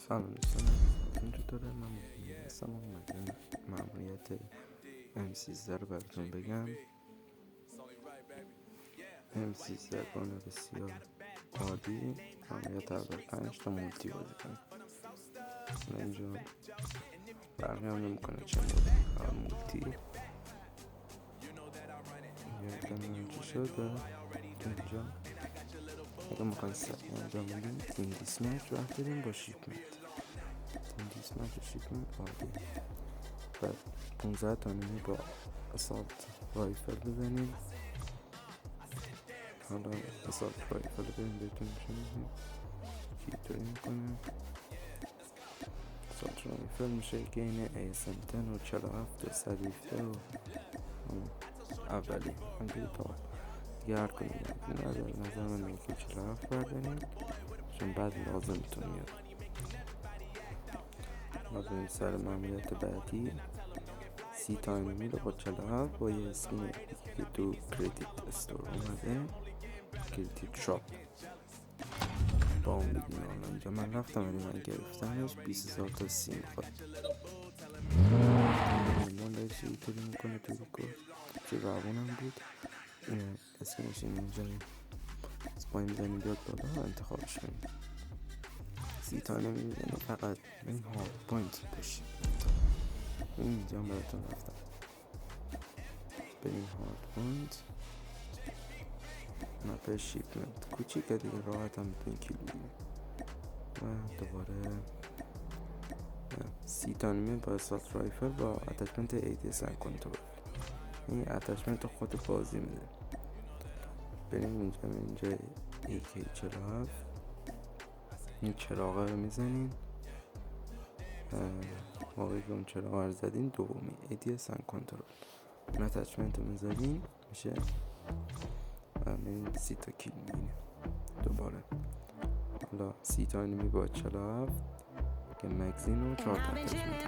سلام دوستان، حالتون چطوره؟ من هستم اومدم مأموریت M13 رو براتون بگم. M13 بانه بسیار عالی، مأموریت اول 5 تا مولتی بازی کنید. اینجا برقی هم نمیکنه چه مولتی اینجا شده. اینجا اگه میخواید سریع انجام بدیم تیم دیسمچ رو داریم با شیپمنت. تیم دیسمچ و شیپمنت عالی. بعد 15 تا نیمه با اسالت رایفل بزنیم. حالا اسالت رایفل بریم بهتون نشون میدیم چطوری میکنه. اسالت رایفل میشه گین ASM 10 و 47 117 و اولی همجوری تا گرد کنیم. نظر من یکی 47 برداریم چون بعد لازمتون میاد. ما بریم سر مأموریت بعدی. 30 تا انمی رو با 47 با یه اسکین که تو کریدیت استور اومده، کریدیت شاپ با اون بگیم. حالا اینجا من رفتم ولی من گرفتمش 20,000 تا سی میخواد. من داشت اینطوری میکنه توی که روانم بود. اسمش اینجا اسپاین میزنیم بیاد بالا انتخابش کنیم. 30 تا انمی میزنیم فقط این هارد پوینت باشیم. اینجا براتون رفتم بریم هارد پوینت مپه شیپمنت کوچیکه دیگه، راحت هم میتونی کیل بگیریم. و دوباره 30 تا انمی با اسالت رایفل با اتچمنت ADSM کنترل. این اتچمنت خود بازی میده. بریم اینجا AK47 این چراغه رو میزنین. موقعی که اون چراغ رو زدین دومی ADSM کنترل اون اتچمنت رو میزدین میشه این 30 تا کیل میگیریم. دوباره حالا 30 تا انمی با 47 که مگزین و 4 تا اتچمنت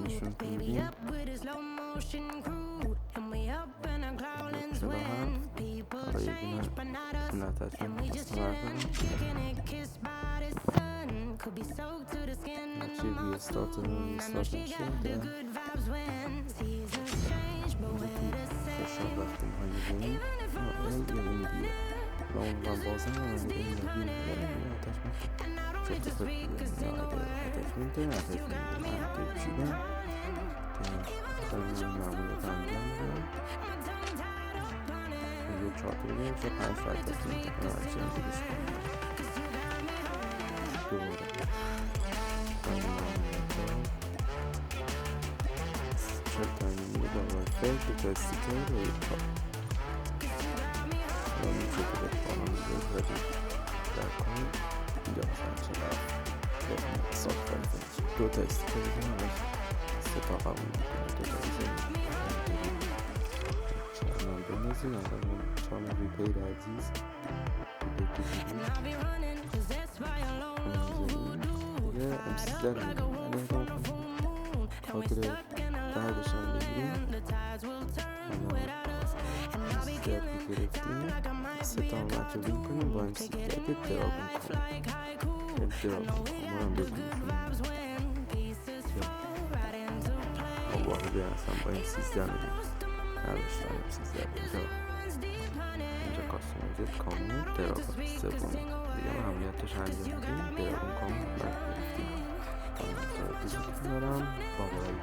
نشون کنیم. اون اتچمنت هستم هرچی ریستارت میشه خوشحال رفتیم های بینیم یه این بیه و اون من بازم هم این اتچمنت چیدم که معمولیت انجام بدم. یه 4 تا بگیم چه 5 تا اتچمنت هرچی هم بودش کنیم. دوباره چرتانی با رایفل که تا استیکر و یک چاپ و میشه که به خواهم میگه زدید در کن اینجا مثلا چرا با اسالت رایفل 2 تا استیکر بگیم همش 3 تا قبول میکنه 2 تا بزنیم چرا بنازیم اول چانل ریپیر عزیز یه M13 رو خاطر بعدش هم بگیریم. M13 رو گرفتیم 3 تا همت رو بین کنیم با M13 دراگون کنیم ما هم بگیریم ما واحده هستم با M13 میدیم نداشتم M13 اینجا کاستومایزت کامل دراگون سوم دیگه ما عملیاتش انجام میدیم. دراگون کامل برد گرفتیم. بزرگی دارم بابایی